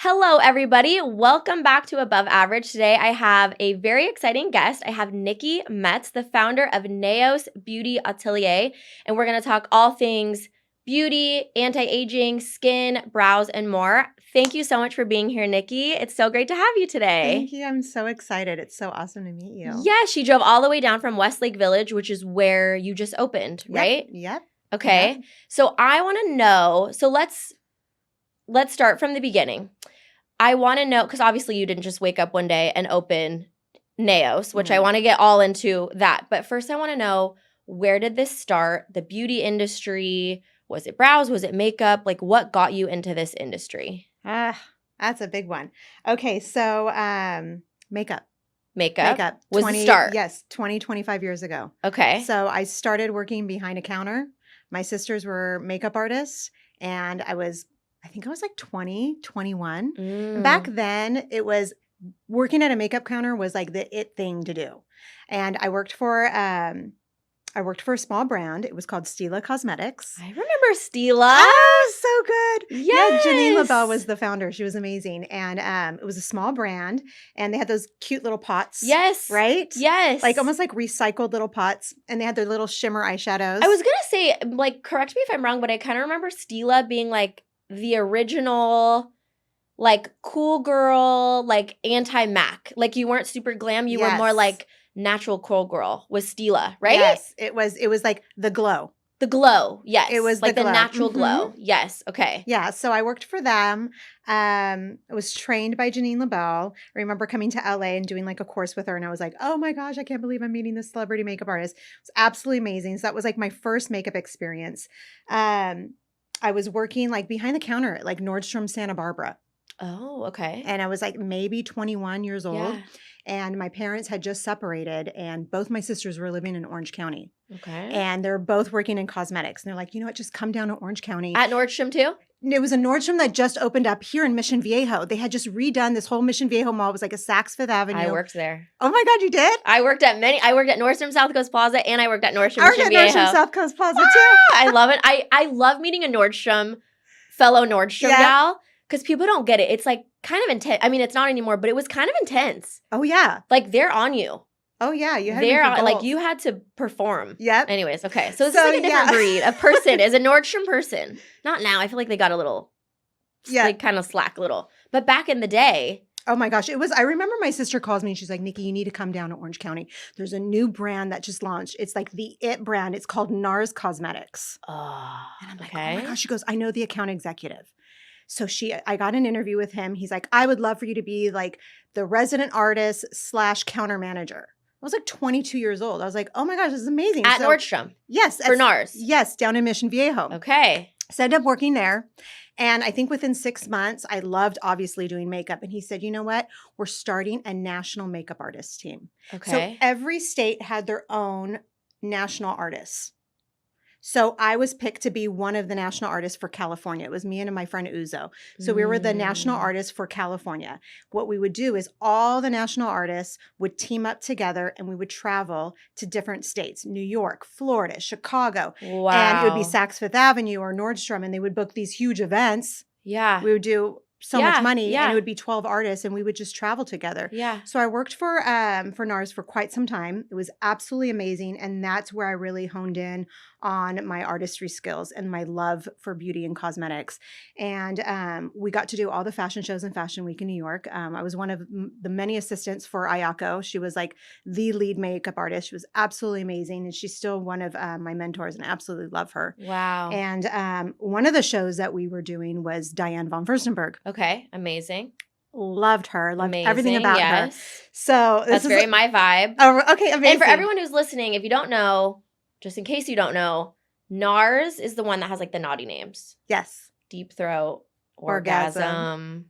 Hello, everybody. Welcome back to Above Average. Today, I have a very exciting guest. I have Niki Metz, the founder of NEOS Atelier, and we're going to talk all things beauty, anti-aging, skin, brows, and more. Thank you so much for being here, Niki. It's so great to have you today. Thank you. I'm so excited. It's so awesome to meet you. Yeah, she drove all the way down from Westlake Village, which is where you just opened, right? Yep. Okay. Yep. So I want to know, let's start from the beginning. I want to know, because obviously you didn't just wake up one day and open NEOS, which I want to get all into that. But first I want to know, where did this start? The beauty industry? Was it brows? Was it makeup? Like, what got you into this industry? That's a big one. Okay, so makeup. Makeup was the start. Yes, 25 years ago. Okay. So I started working behind a counter. My sisters were makeup artists, and I think I was like 20, 21. And back then, it was working at a makeup counter was like the it thing to do. And I worked for a small brand. It was called Stila Cosmetics. I remember Stila. Oh, so good. Yes. Yeah, Janine LaBelle was the founder. She was amazing. And it was a small brand. And they had those cute little pots. Yes. Right? Yes. Like almost like recycled little pots. And they had their little shimmer eyeshadows. I was going to say, like, correct me if I'm wrong, but I kind of remember Stila being like the original, like, cool girl, like, anti-Mac. Like, you weren't super glam. You were more like natural cool girl with Stila, right? Yes. It was like the glow. The glow. Yes. It was like the glow. natural glow. Yes. Okay. Yeah. So I worked for them. I was trained by Janine LaBelle. I remember coming to LA and doing like a course with her. And I was like, oh my gosh, I can't believe I'm meeting this celebrity makeup artist. It was absolutely amazing. So that was like my first makeup experience. I was working like behind the counter at like Nordstrom Santa Barbara. Oh, okay. And I was like maybe 21 years old. Yeah. And my parents had just separated, and both my sisters were living in Orange County. Okay. And they're both working in cosmetics. And they're like, you know what, just come down to Orange County. At Nordstrom too? It was a Nordstrom that just opened up here in Mission Viejo. They had just redone this whole Mission Viejo mall. It was like a Saks Fifth Avenue. I worked there. Oh my God, you did? I worked at Nordstrom South Coast Plaza, and I worked at Nordstrom I worked Mission at Viejo. Nordstrom South Coast Plaza too. I love it. I love meeting a fellow Nordstrom gal, because people don't get it. It's like kind of intense. I mean, it's not anymore, but it was kind of intense. Oh yeah. Like, they're on you. Oh yeah. You had like, you had to perform. Yep. Anyways, okay. So this is like a different breed. A person is a Nordstrom person. Not now. I feel like they got a little, like, kind of slack little. But back in the day. Oh my gosh. I remember my sister calls me and she's like, Niki, you need to come down to Orange County. There's a new brand that just launched. It's like the it brand. It's called NEOS Cosmetics. Oh, and I'm like, oh my gosh. She goes, I know the account executive. So I got an interview with him. He's like, I would love for you to be like the resident artist / counter manager. I was like 22 years old. I was like, oh my gosh, this is amazing. At Nordstrom? Yes. For NARS? Yes, down in Mission Viejo. Okay. So I ended up working there. And I think within 6 months, I loved obviously doing makeup. And he said, you know what? We're starting a national makeup artist team. Okay. So every state had their own national artists. So I was picked to be one of the national artists for California. It was me and my friend Uzo. So we were the national artists for California. What we would do is all the national artists would team up together and we would travel to different states, New York, Florida, Chicago. Wow. And it would be Saks Fifth Avenue or Nordstrom, and they would book these huge events. Yeah. We would do so much money, and it would be 12 artists, and we would just travel together. Yeah. So I worked for NARS for quite some time. It was absolutely amazing, and that's where I really honed in on my artistry skills and my love for beauty and cosmetics. And we got to do all the fashion shows in Fashion Week in New York. I was one of the many assistants for Ayako. She was like the lead makeup artist. She was absolutely amazing, and she's still one of my mentors, and I absolutely love her. Wow. And one of the shows that we were doing was Diane von Furstenberg. Okay. Amazing. Loved her. Loved amazing. Everything about her. So that's very my vibe. Oh, okay. Amazing. And for everyone who's listening, if you don't know, just in case you don't know, NARS is the one that has like the naughty names. Yes. Deep Throat, Orgasm.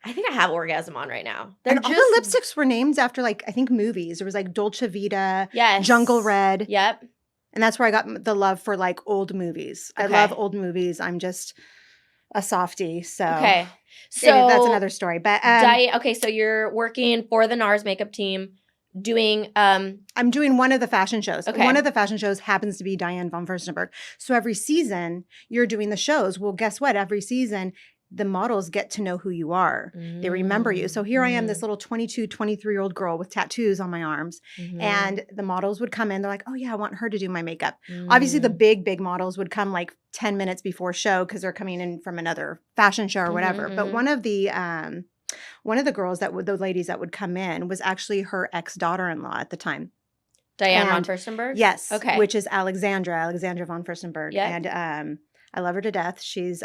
I think I have Orgasm on right now. And all the lipsticks were named after, like, I think movies. There was like Dolce Vita, yes. Jungle Red. Yep. And that's where I got the love for like old movies. Okay. I love old movies. I'm just a softie. So okay. So anyway, that's another story. But okay, so you're working for the NARS makeup team. Doing I'm doing one of the fashion shows. Okay. One of the fashion shows happens to be Diane von Furstenberg. So every season you're doing the shows. Well, guess what? Every season the models get to know who you are. They remember you. So here I am, this little 22, 23-year-old girl with tattoos on my arms. And the models would come in. They're like, oh, yeah, I want her to do my makeup. Obviously, the big models would come like 10 minutes before show because they're coming in from another fashion show or whatever. But one of the girls the ladies that would come in was actually her ex-daughter-in-law at the time. Diane von Furstenberg? Yes. Okay. Which is Alexandra von Furstenberg. Yep. And I love her to death. She's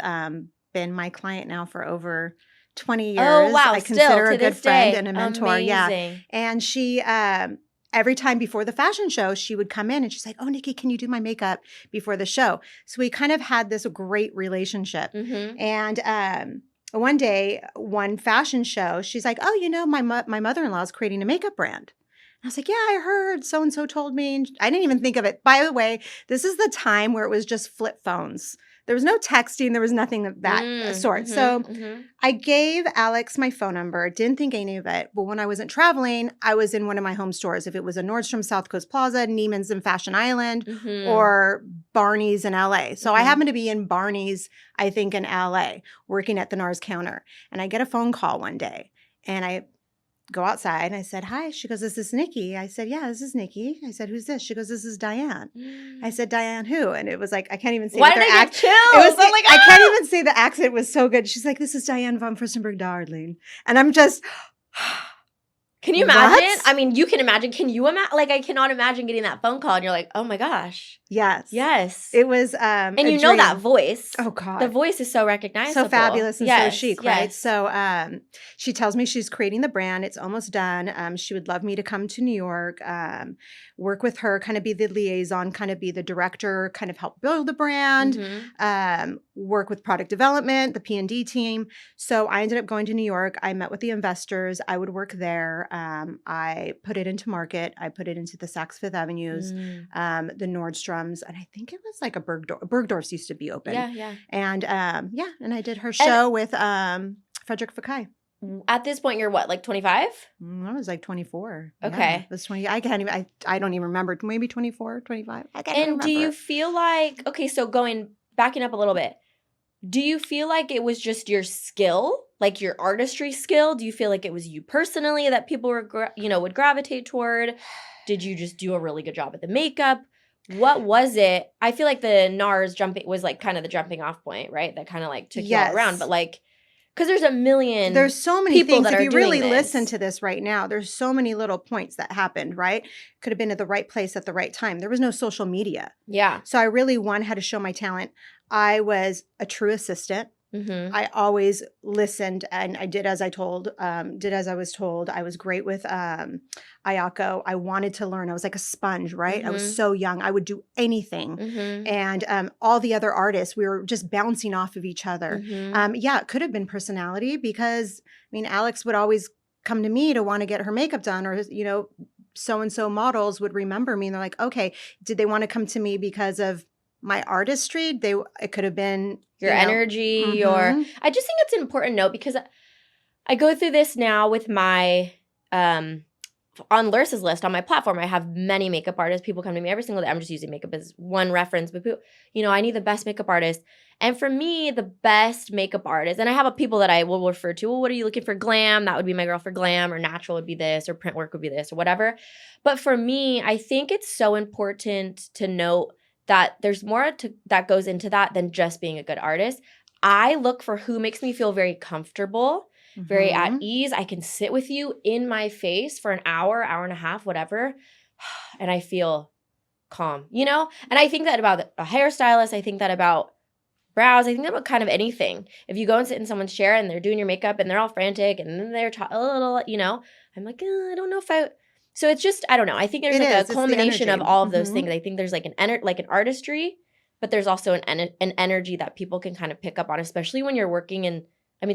been my client now for over 20 years. Oh, wow. I consider her a good friend day. and a mentor. Amazing. Yeah. And she, every time before the fashion show, she would come in and she's like, oh, Niki, can you do my makeup before the show? So we kind of had this great relationship. And one day, one fashion show, she's like, oh, my mother-in-law is creating a makeup brand. I was like, yeah, I heard so-and-so told me. And I didn't even think of it. By the way, this is the time where it was just flip phones. There was no texting. There was nothing of that sort. So I gave Alex my phone number. Didn't think any of it. But when I wasn't traveling, I was in one of my home stores. If it was a Nordstrom South Coast Plaza, Neiman's in Fashion Island, or Barney's in LA. So I happened to be in Barney's, I think, in LA, working at the NARS counter. And I get a phone call one day. And I go outside and I said, hi. She goes, is this Niki? I said, yeah, this is Niki. I said, who's this? She goes, this is Diane. I said, Diane who? And it was like, I can't even say Why did I get chills? I can't even say the accent was so good. She's like, this is Diane von Furstenberg, darling. And I'm just... Can you imagine? What? I mean, you can imagine. Can you imagine? Like, I cannot imagine getting that phone call and you're like, oh my gosh. Yes. Yes. It was and you know that voice. Oh God. The voice is so recognizable. So fabulous and so chic, right? So she tells me she's creating the brand. It's almost done. She would love me to come to New York, work with her, kind of be the liaison, kind of be the director, kind of help build the brand, work with product development, the P&D team. So I ended up going to New York. I met with the investors. I would work there. I put it into market. I put it into the Saks Fifth Avenues, the Nordstroms, and I think it was like a Bergdorf's used to be open. Yeah. And and I did her show with Frederick Fekkai. At this point, you're what, like 25? I was like 24. Okay. Yeah, I was 20. I can't even, I don't even remember. Maybe 24, 25. I can't even remember. And do you feel like, okay, so backing up a little bit, do you feel like it was just your skill, like your artistry skill? Do you feel like it was you personally that people were, would gravitate toward? Did you just do a really good job at the makeup? What was it? I feel like the NARS was like kind of the jumping off point, right? That kind of like took you all around. But like, because there's a million There's so many things. that if you really this. Listen to this right now, there's so many little points that happened, right? Could have been at the right place at the right time. There was no social media. Yeah. So I really, had to show my talent. I was a true assistant. I always listened and I did as I was told. I was great with Ayako. I wanted to learn. I was like a sponge, right? I was so young. I would do anything. And all the other artists, we were just bouncing off of each other. It could have been personality because, Alex would always come to me to want to get her makeup done or, so-and-so models would remember me and they're like, okay, did they want to come to me because of my artistry? It could have been your energy, I just think it's an important note because I go through this now with my on Lorissa's list on my platform. I have many makeup artists. People come to me every single day. I'm just using makeup as one reference, but people, I need the best makeup artist. And for me, the best makeup artist, and I have people that I will refer to. Well, what are you looking for? Glam. That would be my girl for glam, or natural would be this, or print work would be this, or whatever. But for me, I think it's so important to note that there's more that goes into that than just being a good artist. I look for who makes me feel very comfortable, very at ease. I can sit with you in my face for an hour, hour and a half, whatever, and I feel calm, And I think that about a hairstylist. I think that about brows. I think that about kind of anything. If you go and sit in someone's chair and they're doing your makeup and they're all frantic and then they're a little, I'm like, I don't know if I... So it's just, I don't know. I think there's a culmination of all of those things. I think there's like an artistry, but there's also an energy that people can kind of pick up on, especially when you're working in,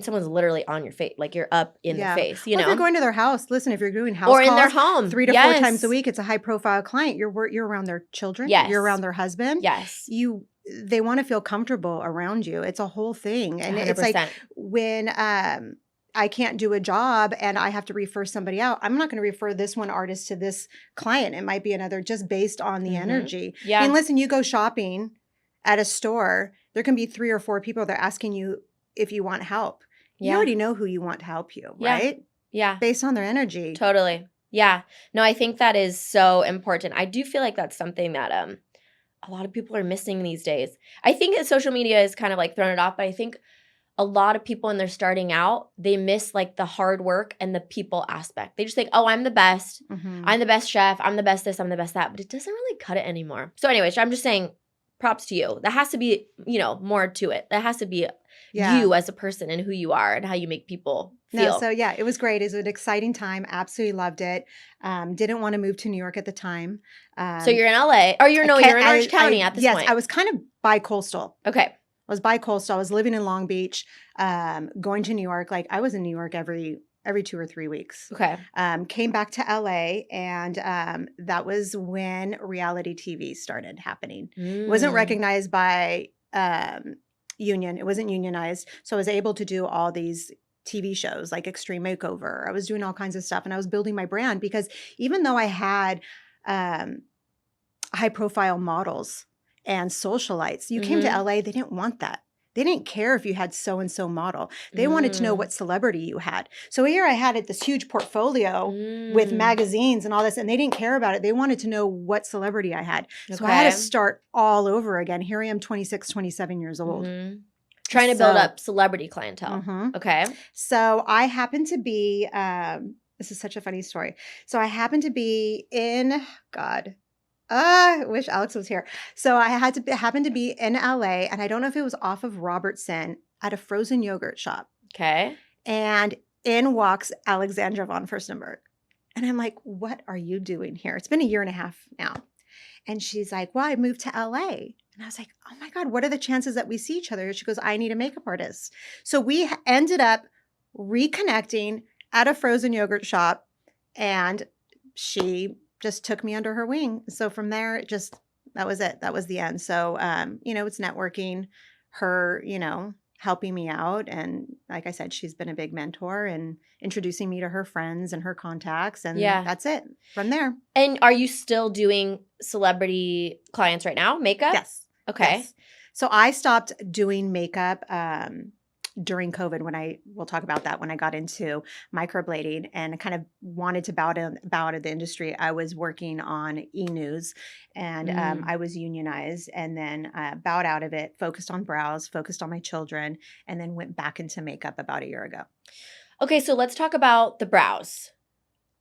someone's literally on your face, like you're up in the face, If you're going to their house, listen, if you're doing house or calls, in their home 3 to 4 times a week, it's a high profile client. You're around their children. Yes. You're around their husband. Yes. They want to feel comfortable around you. It's a whole thing. And 100%. It's like when, I can't do a job and I have to refer somebody out, I'm not going to refer this one artist to this client. It might be another just based on the energy. Yeah. Listen, you go shopping at a store, there can be 3 or 4 people that are asking you if you want help. You Yeah. already know who you want to help you, Yeah. right? Yeah. Based on their energy. Totally. Yeah. No, I think that is so important. I do feel like that's something that a lot of people are missing these days. I think that social media is kind of like thrown it off, but I think a lot of people when they're starting out, they miss like the hard work and the people aspect. They just think, oh, I'm the best. Mhm. I'm the best chef. I'm the best this. I'm the best that. But it doesn't really cut it anymore. So anyways, I'm just saying props to you. That has to be, more to it. That has to be you as a person and who you are and how you make people feel. No, so yeah, it was great. It was an exciting time. Absolutely loved it. Didn't want to move to New York at the time. So you're in LA. Or you're in Orange County at this point. Yes, I was kind of bi-coastal. Okay. I was bi-coastal. I was living in Long Beach, going to New York. Like I was in New York every 2 or 3 weeks. Okay. Came back to LA, and that was when reality TV started happening. It wasn't recognized by union. It wasn't unionized. So I was able to do all these TV shows like Extreme Makeover. I was doing all kinds of stuff, and I was building my brand because even though I had high profile models and socialites, you came to LA, they didn't want that. They didn't care if you had so-and-so model. They wanted to know what celebrity you had. So here I had this huge portfolio with magazines and all this, and they didn't care about it. They wanted to know what celebrity I had. So I had to start all over again. Here I am, 26, 27 years old. Trying to build up celebrity clientele. Okay. So I happened to be, this is such a funny story. So I happened to be in, I wish Alex was here. So I happened to be in LA, and I don't know if it was off of Robertson at a frozen yogurt shop. Okay. And in walks Alexandra von Furstenberg. And I'm like, what are you doing here? It's been 1.5 years now. And she's like, well, I moved to LA. And I was like, oh my God, what are the chances that we see each other? She goes, I need a makeup artist. So we ended up reconnecting at a frozen yogurt shop, and she just took me under her wing. So from there, that was it. That was the end. So, it's networking, her, helping me out. And like I said, she's been a big mentor and introducing me to her friends and her contacts. And that's it from there. And are you still doing celebrity clients right now? Makeup? Yes. Okay. Yes. So I stopped doing makeup during COVID we'll talk about that when I got into microblading and kind of wanted to bow out of the industry. I was working on e-news, and I was unionized, and then bowed out of it, focused on brows, focused on my children, and then went back into makeup about 1 year ago. Okay, so let's talk about the brows.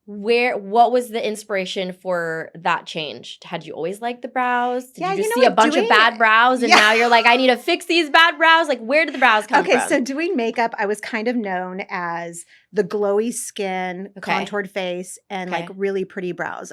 What was the inspiration for that change? Had you always liked the brows? Did you just see a bunch of bad brows and now you're like, I need to fix these bad brows? Like, where did the brows come from? Okay, so doing makeup, I was kind of known as the glowy skin, contoured face, and like really pretty brows.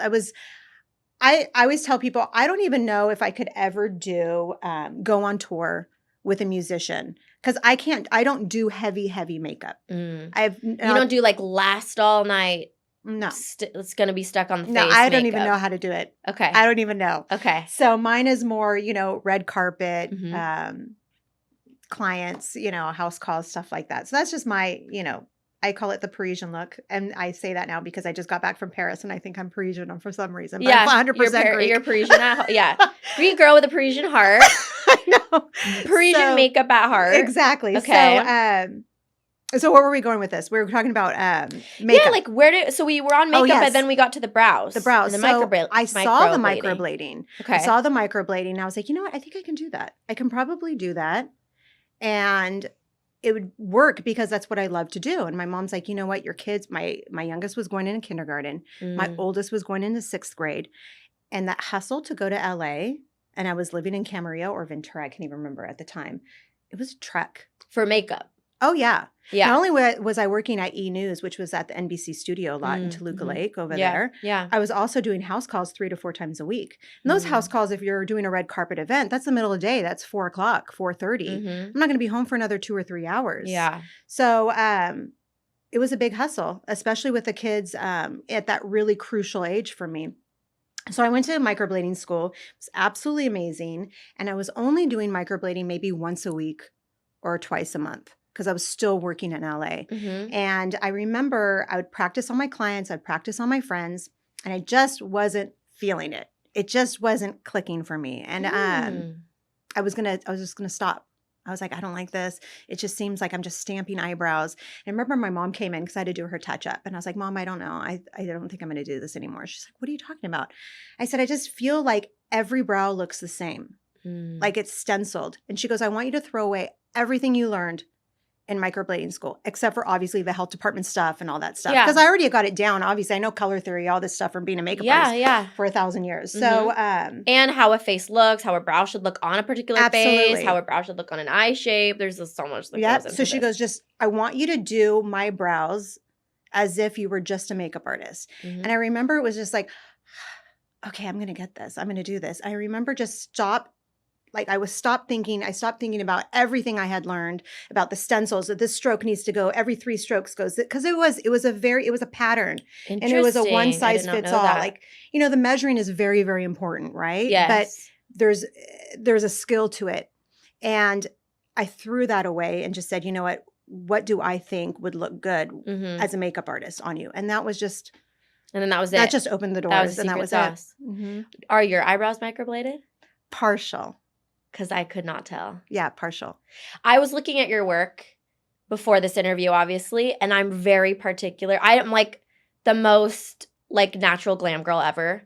I always tell people, I don't even know if I could ever go on tour with a musician because I don't do heavy makeup. You don't do like last all night. No. It's going to be stuck on the face. No, I don't even know how to do it. Okay. I don't even know. Okay. So mine is more, red carpet, clients, house calls, stuff like that. So that's just my, I call it the Parisian look. And I say that now because I just got back from Paris and I think I'm Parisian for some reason. But I'm 100% Greek. You're Parisian Greek girl with a Parisian heart. I know. Parisian makeup at heart. Exactly. Okay. So where were we going with this? We were talking about makeup. Yeah, like so we were on makeup, and then we got to the brows. The brows. And the I saw the microblading. Okay. I saw the microblading, and I was like, you know what? I think I can do that. I can probably do that. And it would work because that's what I love to do. And my mom's like, you know what? Your kids, my youngest was going into kindergarten. My oldest was going into 6th grade. And that hustle to go to LA, and I was living in Camarillo or Ventura, I can't even remember at the time. It was a trek. For makeup. Oh, yeah. Yeah. Not only was I working at E-News, which was at the NBC studio lot in Toluca Lake over there. Yeah. I was also doing house calls 3 to 4 times a week. And those house calls, if you're doing a red carpet event, that's the middle of the day. That's 4 o'clock, 4:30. I'm not going to be home for another 2 or 3 hours. Yeah. So it was a big hustle, especially with the kids at that really crucial age for me. So I went to microblading school. It was absolutely amazing. And I was only doing microblading maybe once a week or twice a month, because I was still working in LA. And I remember I would practice on my clients, I'd practice on my friends, and I just wasn't feeling it. It just wasn't clicking for me. And I was just gonna stop. I was like, I don't like this. It just seems like I'm just stamping eyebrows. And I remember my mom came in because I had to do her touch up. And I was like, Mom, I don't know. I don't think I'm going to do this anymore. She's like, what are you talking about? I said, I just feel like every brow looks the same. Like it's stenciled. And she goes, I want you to throw away everything you learned in microblading school, except for obviously the health department stuff and all that stuff. Because I already got it down. Obviously, I know color theory, all this stuff from being a makeup artist for 1,000 years. So, and how a face looks, how a brow should look on a particular face, how a brow should look on an eye shape. There's just so much that goes into So she goes, I want you to do my brows as if you were just a makeup artist. And I remember it was just like, okay, I'm going to get this. I'm going to do this. I remember just I stopped thinking about everything I had learned about the stencils, that this stroke needs to go, every 3 strokes goes, because it was a pattern, and it was a one size fits all. Like, the measuring is very, very important, right? Yes. But there's a skill to it. And I threw that away and just said, you know what do I think would look good as a makeup artist on you? And that was just, and then that was it. That just opened the doors, and that was sauce. It. Are your eyebrows microbladed? Partial. Because I could not tell. Yeah, partial. I was looking at your work before this interview, obviously, and I'm very particular. I am like the most natural glam girl ever.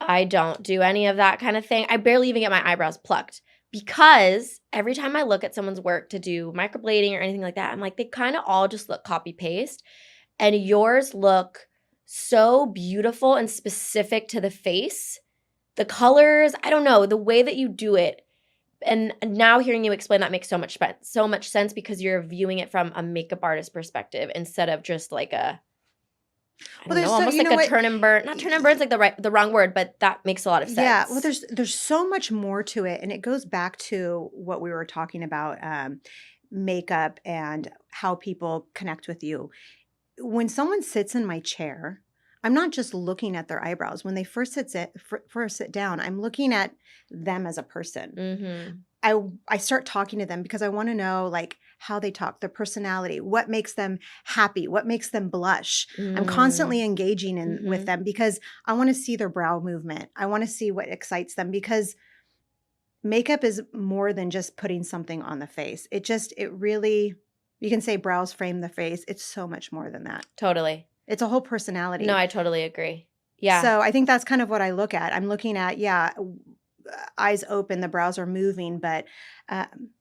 I don't do any of that kind of thing. I barely even get my eyebrows plucked because every time I look at someone's work to do microblading or anything like that, I'm like, they kind of all just look copy-paste. And yours look so beautiful and specific to the face. The colors, I don't know, the way that you do it. And now hearing you explain that makes so much sense because you're viewing it from a makeup artist perspective instead of just like a, almost like a turn and burn. Not turn and burn's like the wrong word, but that makes a lot of sense. Yeah, well, there's so much more to it, and it goes back to what we were talking about, makeup and how people connect with you. When someone sits in my chair, I'm not just looking at their eyebrows. When they first sit down, I'm looking at them as a person. I start talking to them because I want to know how they talk, their personality, what makes them happy, what makes them blush. I'm constantly engaging with them because I want to see their brow movement. I want to see what excites them because makeup is more than just putting something on the face. It really, you can say brows frame the face. It's so much more than that. Totally. It's a whole personality. No, I totally agree. Yeah. So I think that's kind of what I look at. I'm looking at, eyes open, the brows are moving, but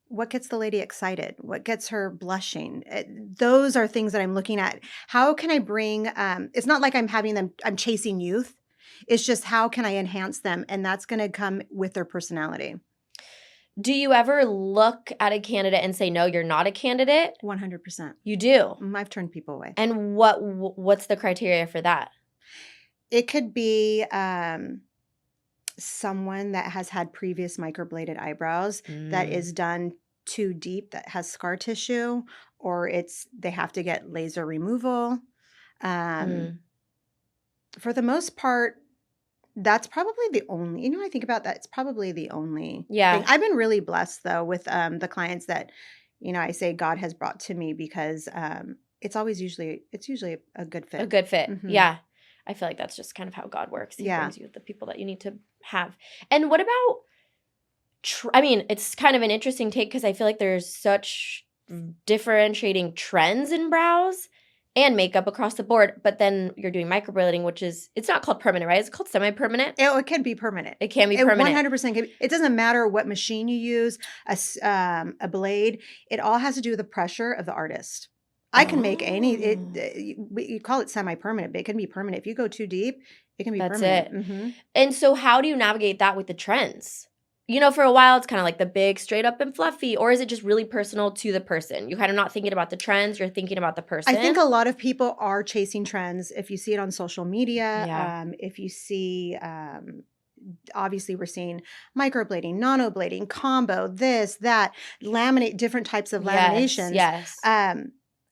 what gets the lady excited? What gets her blushing? Those are things that I'm looking at. How can I bring, it's not like I'm chasing youth. It's just how can I enhance them? And that's going to come with their personality. Do you ever look at a candidate and say, no, you're not a candidate? 100%. You do? I've turned people away. And what's the criteria for that? It could be someone that has had previous microbladed eyebrows that is done too deep, that has scar tissue, or they have to get laser removal. For the most part, that's probably the only, I think about that. It's probably the only thing. I've been really blessed though with the clients that, I say God has brought to me because it's usually a good fit. A good fit. Yeah. I feel like that's just kind of how God works. He brings you the people that you need to have. And what about, it's kind of an interesting take because I feel like there's such differentiating trends in brows and makeup across the board, but then you're doing microblading, which is, it's not called permanent, right? It's called semi-permanent. It can be permanent. It can be permanent. 100% can be. It doesn't matter what machine you use, a blade. It all has to do with the pressure of the artist. I can make you call it semi-permanent, but it can be permanent. If you go too deep, it can be permanent. That's it. And so how do you navigate that with the trends? For a while, it's kind of like the big, straight up and fluffy, or is it just really personal to the person? You're kind of not thinking about the trends, you're thinking about the person. I think a lot of people are chasing trends. If you see it on social media, if you see, obviously we're seeing microblading, nanoblading, combo, this, that, different types of laminations. Yes.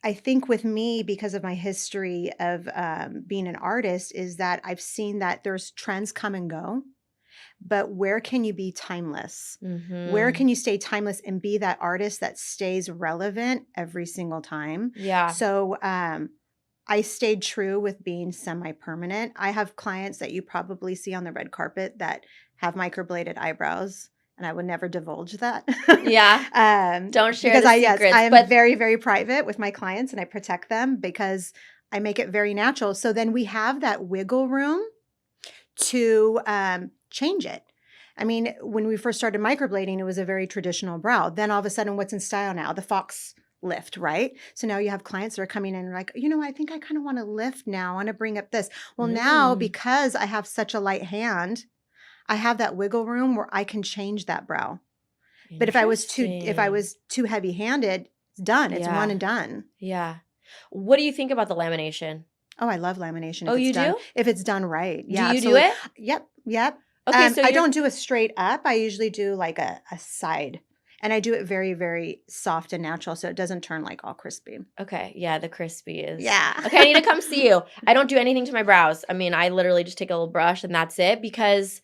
I think with me, because of my history of being an artist, is that I've seen that there's trends come and go. But where can you be timeless? Where can you stay timeless and be that artist that stays relevant every single time? Yeah. So I stayed true with being semi-permanent. I have clients that you probably see on the red carpet that have microbladed eyebrows. and I would never divulge that. Yeah. Don't share because the I secrets. am but very, very private with my clients, and I protect them because I make it very natural. So then we have that wiggle room to change it. I mean, when we first started microblading, it was a very traditional brow. Then all of a sudden, what's in style now? The fox lift, right? So now you have clients that are coming in and like, I think I kind of want to lift now. I want to bring up this. Well, now because I have such a light hand, I have that wiggle room where I can change that brow. But if I was too heavy-handed, it's done. It's one and done. Yeah. What do you think about the lamination? Oh, I love lamination. Oh, you do? If it's done right. Yeah, do you absolutely. do it? Yep. Okay, so I don't do a straight up. I usually do like a side. And I do it very, very soft and natural so it doesn't turn like all crispy. Okay. Yeah, the crispy is. Yeah. Okay, I need to come see you. I don't do anything to my brows. I mean, I literally just take a little brush and that's it because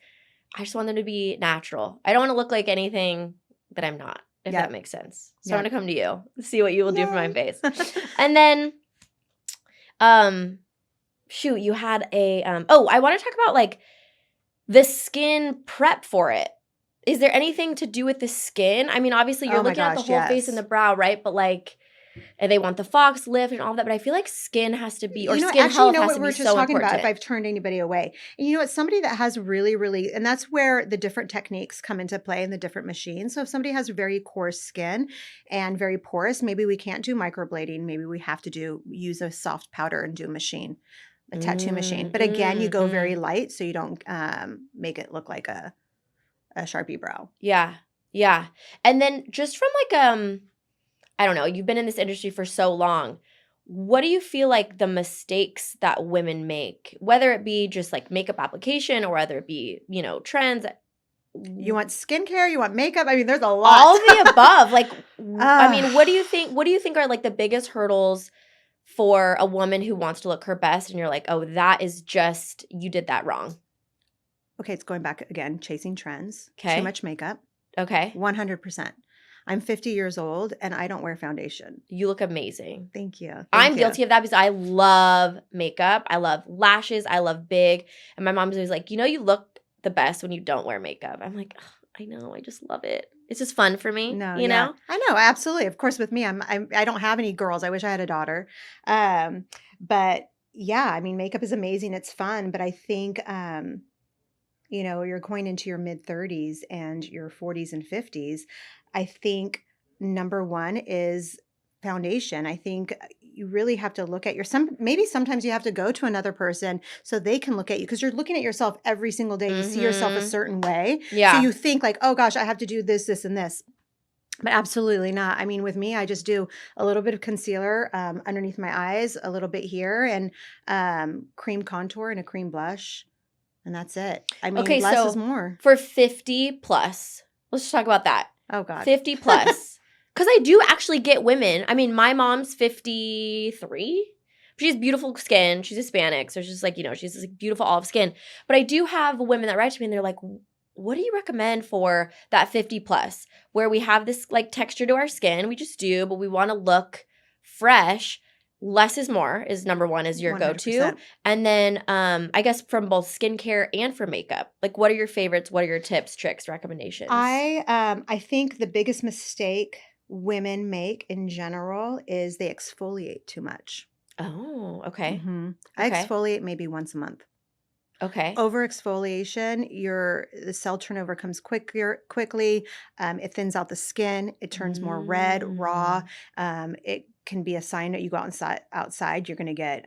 I just want them to be natural. I don't want to look like anything that I'm not, if that makes sense. So I want to come to you, see what you will do for my face. And then, shoot, you had a, I want to talk about like the skin prep for it. Is there anything to do with the skin? I mean, obviously you're looking at the whole face and the brow, right? But like, and they want the fox lift and all that. But I feel like skin has to be, or skin health has to be so important. About if I've turned anybody away. And you know what? Somebody that has really, really, and that's where the different techniques come into play and the different machines. So if somebody has very coarse skin and very porous, maybe we can't do microblading. Maybe we have to use a soft powder and do a tattoo machine. But again, you go very light so you don't make it look like a Sharpie brow. Yeah. Yeah. And then just from like, I don't know, you've been in this industry for so long. What do you feel like the mistakes that women make, whether it be just like makeup application or whether it be, trends? You want skincare? You want makeup? I mean, there's a lot. All of the above. Like, I mean, what do you think are like the biggest hurdles for a woman who wants to look her best and you're like, oh, that is just, you did that wrong? Okay, it's going back again, chasing trends. Okay. Too much makeup. Okay. 100%. I'm 50 years old and I don't wear foundation. You look amazing. Thank you. I'm guilty of that because I love makeup. I love lashes. I love big. And my mom's always like, you look the best when you don't wear makeup. I'm like, I know. I just love it. It's just fun for me. You know? I know. Absolutely. Of course, with me, I don't have any girls. I wish I had a daughter. But yeah, I mean, makeup is amazing. It's fun. But I think, you're going into your mid 30s and your 40s and 50s. I think number one is foundation. I think you really have to look at maybe sometimes you have to go to another person so they can look at you because you're looking at yourself every single day. You see yourself a certain way. Yeah. So you think like, oh gosh, I have to do this, this, and this. But absolutely not. I mean, with me, I just do a little bit of concealer underneath my eyes, a little bit here, and cream contour and a cream blush. And that's it. I mean, less is more. For 50 plus, let's just talk about that. Oh, God. 50 plus. Because I do actually get women. I mean, my mom's 53. She has beautiful skin. She's Hispanic. So she's just like, she's this beautiful olive skin. But I do have women that write to me and they're like, what do you recommend for that 50 plus? Where we have this like texture to our skin. We just do, but we want to look fresh. Less is more is number one, is your 100%. Go-to. And then I guess from both skincare and for makeup, like what are your favorites? What are your tips, tricks, recommendations? I think the biggest mistake women make in general is they exfoliate too much. Oh, okay. Mm-hmm. I exfoliate maybe once a month. Okay. Over exfoliation, the cell turnover comes quickly. It thins out the skin. It turns more red, raw. It can be a sign that you go outside, you're going to get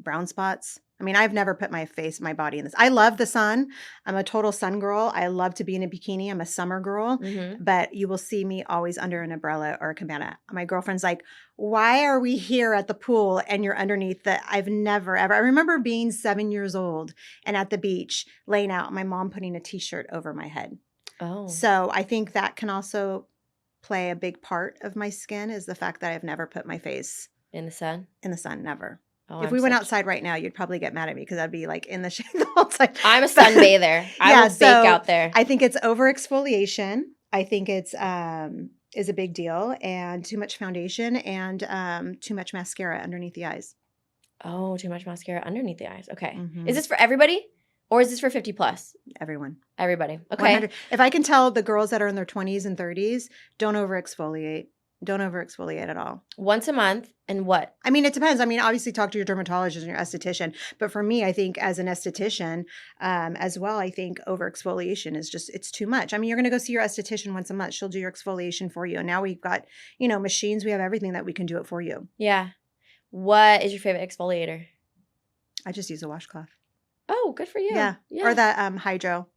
brown spots. I mean, I've never put my body in this. I love the sun. I'm a total sun girl. I love to be in a bikini. I'm a summer girl, but you will see me always under an umbrella or a cabana. My girlfriend's like, why are we here at the pool and you're underneath the, I've never, ever. I remember being 7 years old and at the beach laying out, my mom putting a t-shirt over my head. Oh. So I think that can also play a big part of my skin is the fact that I've never put my face in the sun. Never. Oh, if we went outside right now, you'd probably get mad at me because I'd be like in the shade the whole time. I'm a sunbather. I will bake out there. I think it's over exfoliation. I think it's is a big deal, and too much foundation and too much mascara underneath the eyes. Oh, too much mascara underneath the eyes. Okay. Mm-hmm. Is this for everybody? Or is this for 50 plus? Everyone. Everybody. Okay. 100. If I can tell the girls that are in their 20s and 30s, don't over exfoliate. Don't over exfoliate at all. Once a month and what? I mean, it depends. I mean, obviously talk to your dermatologist and your esthetician. But for me, I think as an esthetician as well, I think over exfoliation is just, it's too much. I mean, you're going to go see your esthetician once a month. She'll do your exfoliation for you. And now we've got, machines. We have everything that we can do it for you. Yeah. What is your favorite exfoliator? I just use a washcloth. Oh, good for you. Yeah. Or the hydro.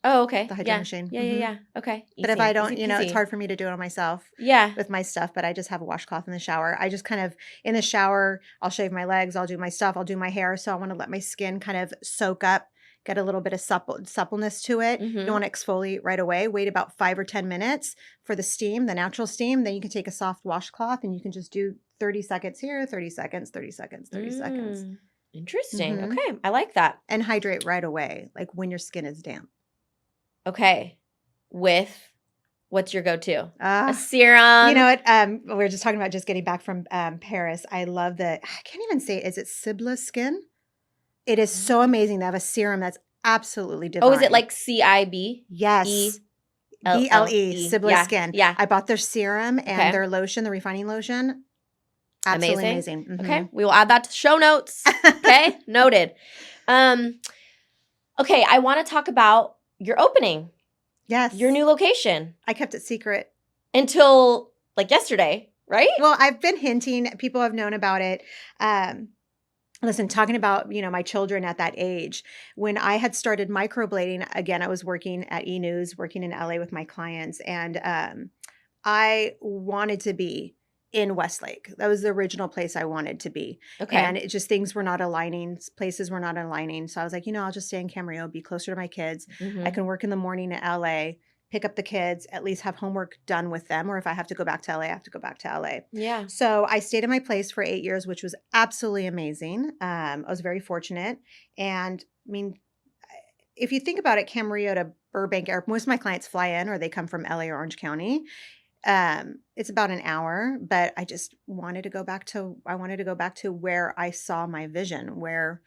Oh, okay. The hydro machine. Yeah. Okay. But if I don't, Easy it's peasy. hard for me to do it on myself. Yeah. With my stuff, but I just have a washcloth in the shower. I just kind of, in the shower, I'll shave my legs, I'll do my stuff, I'll do my hair. So I want to let my skin kind of soak up, get a little bit of suppleness to it. You don't want to exfoliate right away. Wait about 5 or 10 minutes for the steam, the natural steam. Then you can take a soft washcloth and you can just do 30 seconds here, 30 seconds, 30 seconds, 30 seconds. Interesting. Okay. I like that. And hydrate right away, like when your skin is damp. Okay. With what's your go-to? A serum. You know what? We were just talking about just getting back from Paris. I love I can't even say it. Is it Sibla Skin? It is so amazing. They have a serum that's absolutely divine. Oh, is it like CIB? Yes. BLE. Sibla Skin. Yeah. I bought their serum and their lotion, the refining lotion. Absolutely amazing. Mm-hmm. Okay. We will add that to show notes. Okay. Noted. Okay. I want to talk about your opening. Yes. Your new location. I kept it secret. Until like yesterday, right? Well, I've been hinting. People have known about it. Listen, talking about, my children at that age, when I had started microblading, again, I was working at eNews, working in LA with my clients, and I wanted to be in Westlake. That was the original place I wanted to be. Okay. And it just, things were not aligning. Places were not aligning. So I was like, I'll just stay in Camarillo, be closer to my kids. I can work in the morning at LA, pick up the kids, at least have homework done with them. Or if I have to go back to LA, I have to go back to LA. Yeah. So I stayed in my place for 8 years, which was absolutely amazing. I was very fortunate. And I mean, if you think about it, Camarillo to Burbank Airport, most of my clients fly in or they come from LA or Orange County. It's about an hour, but I just wanted to go back to where I saw my vision, where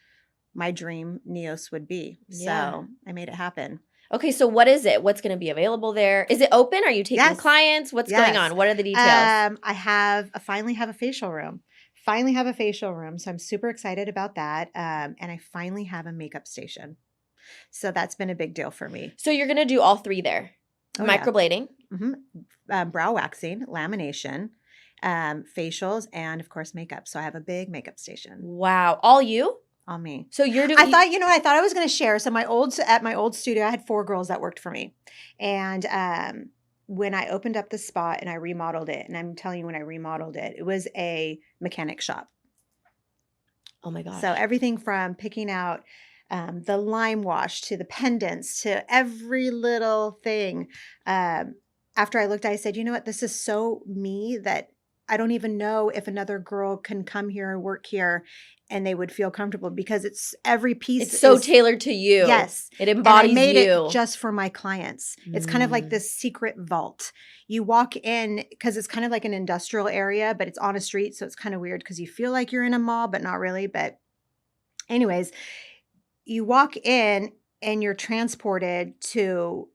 my dream NEOS would be. Yeah. So I made it happen. Okay, so what is it? What's going to be available there? Is it open? Are you taking clients? What's going on? What are the details? I finally have a facial room. So I'm super excited about that. And I finally have a makeup station. So that's been a big deal for me. So you're going to do all three there. Microblading. Brow waxing, lamination, facials, and of course makeup. So I have a big makeup station. Wow. All you? All me. So you're doing. I thought I was going to share. So at my old studio, I had 4 girls that worked for me, and when I opened up the spot and I remodeled it, and I'm telling you, when I remodeled it, it was a mechanic shop. Oh my gosh. So everything from picking out the lime wash to the pendants to every little thing. After I looked, I said, you know what? This is so me that I don't even know if another girl can come here and work here and they would feel comfortable, because it's every piece. It's so tailored to you. Yes. It embodies and I made you. It just for my clients. It's kind of like this secret vault. You walk in, because it's kind of like an industrial area, but it's on a street. So it's kind of weird because you feel like you're in a mall, but not really. But anyways, you walk in and you're transported to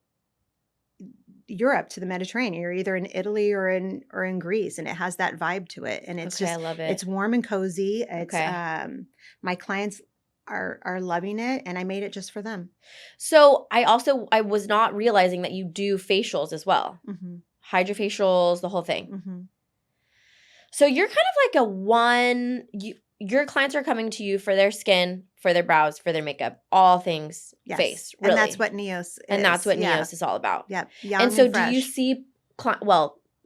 Europe, to the Mediterranean. You're either in Italy or in Greece, and it has that vibe to it. And it's I love it. It's warm and cozy. It's my clients are loving it, and I made it just for them. So I was not realizing that you do facials as well. Hydrofacials, the whole thing. So you're kind of like your clients are coming to you for their skin, for their brows, for their makeup, all things face, really. And that's what NEOS is. And that's what NEOS is all about. Yep. And so do you see,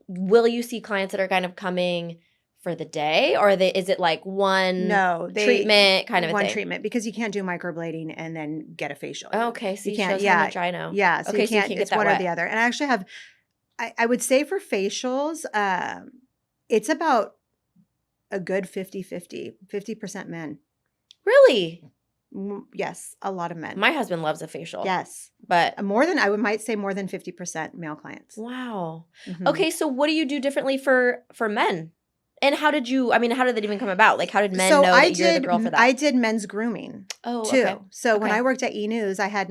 will you see clients that are kind of coming for the day, or is it like one treatment kind of a thing? One treatment, because you can't do microblading and then get a facial. Okay, so you can't. Shows how much I know. Yeah, so okay, you can't get it's that one wet. or the other. And I actually have, I would say for facials, it's about a good 50% men. Really? Yes, a lot of men. My husband loves a facial. Yes. But might say more than 50% male clients. Wow. Okay, so what do you do differently for men? And how did that even come about? Like, how did men So know that you're the girl for that? I did men's grooming Oh, too. okay. So when Okay. I worked at NEOS, I had,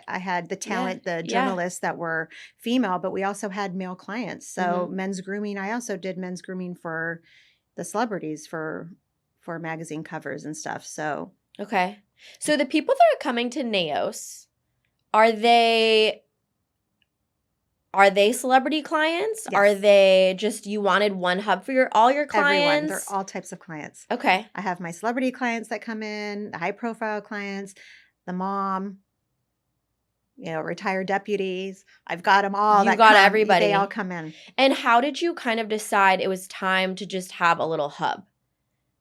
I had the talent, the journalists that were female, but we also had male clients. So men's grooming, I also did men's grooming for the celebrities for magazine covers and stuff. So okay. So the people that are coming to NEOS, are they celebrity clients? Yes. Are they just you wanted one hub for all your clients? Everyone. They're all types of clients. Okay. I have my celebrity clients that come in, the high profile clients, the mom, retired deputies. I've got them all. You got everybody. They all come in. And how did you kind of decide it was time to just have a little hub?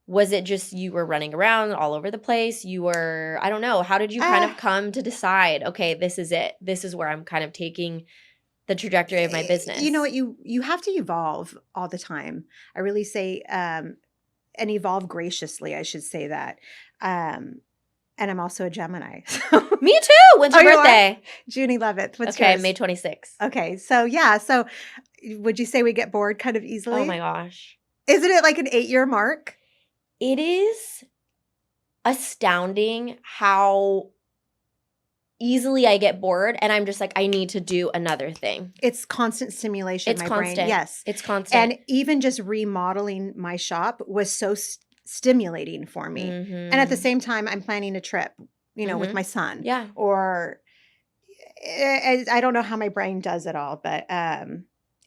Was it just you were running around all over the place? You were, I don't know. How did you kind of come to decide, okay, this is it. This is where I'm kind of taking the trajectory of my business? You know what? You have to evolve all the time. I really say, and evolve graciously, I should say that. And I'm also a Gemini. Me too. When's your birthday? June 11th. What's yours? Yours? May 26th. Okay. So yeah. So would you say we get bored kind of easily? Oh my gosh. Isn't it like an 8-year mark? It is astounding how easily I get bored and I'm just like, I need to do another thing. It's constant stimulation. It's constant. Brain. Yes. It's constant. And even just remodeling my shop was so stimulating for me. And at the same time, I'm planning a trip, with my son. Yeah. Or I don't know how my brain does it all, but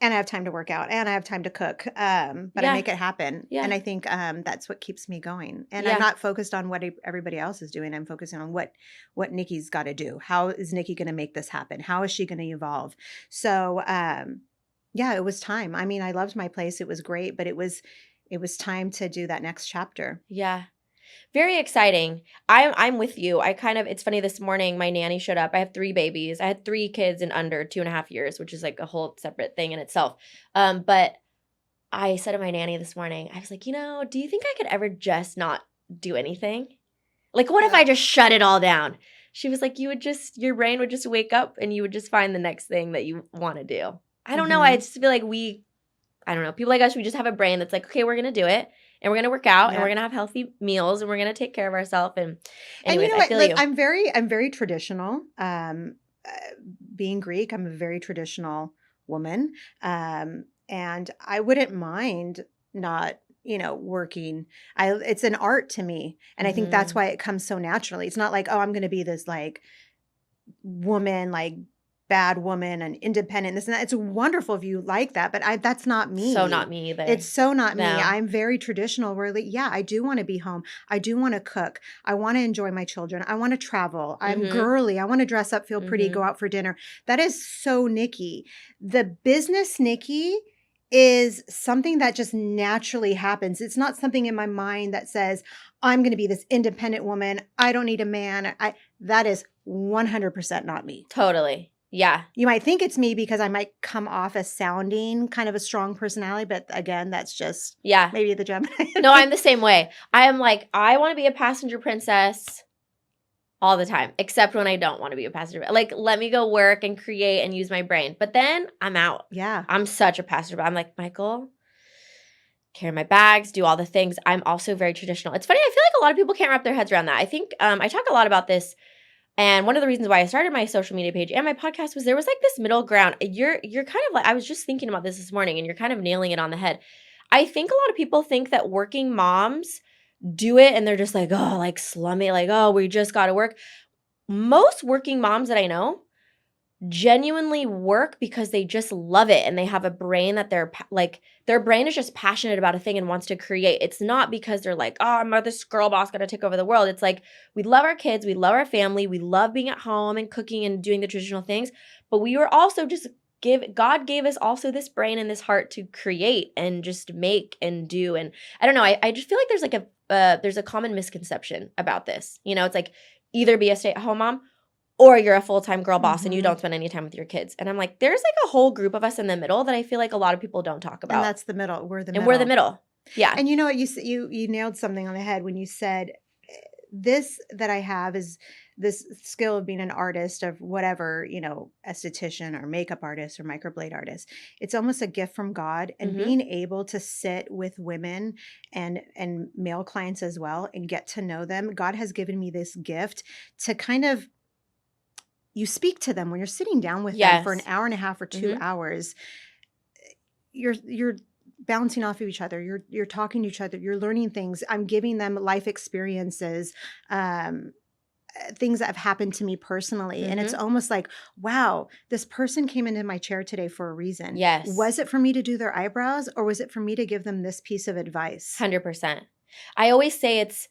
and I have time to work out and I have time to cook. But I make it happen. Yeah. And I think that's what keeps me going. And I'm not focused on what everybody else is doing. I'm focusing on what Niki's got to do. How is Niki going to make this happen? How is she going to evolve? So, it was time. I mean, I loved my place. It was great, but it was time to do that next chapter. Yeah. Very exciting. I'm with you. It's funny, this morning my nanny showed up. I have 3 babies. I had 3 kids in under 2.5 years, which is like a whole separate thing in itself. But I said to my nanny this morning, I was like, do you think I could ever just not do anything? Like, what if I just shut it all down? She was like, your brain would just wake up and you would just find the next thing that you want to do. I don't know. I just feel like I don't know. People like us, we just have a brain that's like, okay, we're going to do it. And we're going to work out and we're going to have healthy meals and we're going to take care of ourselves. And anyways, you know I feel you. I'm very traditional. Being Greek, I'm a very traditional woman. And I wouldn't mind not, working. It's an art to me. And I think that's why it comes so naturally. It's not like, oh, I'm going to be this like woman, like bad woman and independent, this and that. It's wonderful if you like that, but that's not me. So not me either. It's so not me. I'm very traditional where I do want to be home. I do want to cook. I want to enjoy my children. I want to travel. I'm girly. I want to dress up, feel pretty, go out for dinner. That is so Niki. The business Niki is something that just naturally happens. It's not something in my mind that says, I'm going to be this independent woman. I don't need a man. That is 100% not me. Totally. Yeah. You might think it's me because I might come off as sounding kind of a strong personality, but again, that's just maybe the Gemini. No, I'm the same way. I am like, I want to be a passenger princess all the time, except when I don't want to be a passenger. Like, let me go work and create and use my brain. But then I'm out. Yeah. I'm such a passenger. I'm like, Michael, carry my bags, do all the things. I'm also very traditional. It's funny. I feel like a lot of people can't wrap their heads around that. I think I talk a lot about this. And one of the reasons why I started my social media page and my podcast was there was like this middle ground. You're kind of like, I was just thinking about this morning and you're kind of nailing it on the head. I think a lot of people think that working moms do it and they're just like, oh, like slummy, like, oh, we just got to work. Most working moms that I know genuinely work because they just love it and they have a brain that their brain is just passionate about a thing and wants to create. It's not because they're like, oh, I'm this girl boss gonna take over the world. It's like, we love our kids, we love our family, we love being at home and cooking and doing the traditional things, but we were also just God gave us also this brain and this heart to create and just make and do. And I don't know, I just feel like there's like there's a common misconception about this. It's like, either be a stay-at-home mom or you're a full-time girl boss and you don't spend any time with your kids. And I'm like, there's like a whole group of us in the middle that I feel like a lot of people don't talk about. And that's the middle. We're the middle. And we're the middle. Yeah. And you know what? You nailed something on the head when you said this that I have is this skill of being an artist of whatever, esthetician or makeup artist or microblade artist. It's almost a gift from God, and Mm-hmm. being able to sit with women and male clients as well and get to know them. God has given me this gift to kind of, you speak to them when you're sitting down with them for an Yes. hour and a half or 2 Mm-hmm. hours. You're bouncing off of each other. You're talking to each other. You're learning things. I'm giving them life experiences, things that have happened to me personally. And it's Mm-hmm. almost like, wow, this person came into my chair today for a reason. Yes. Was it for me to do their eyebrows, or was it for me to give them this piece of advice? 100%. I always say it's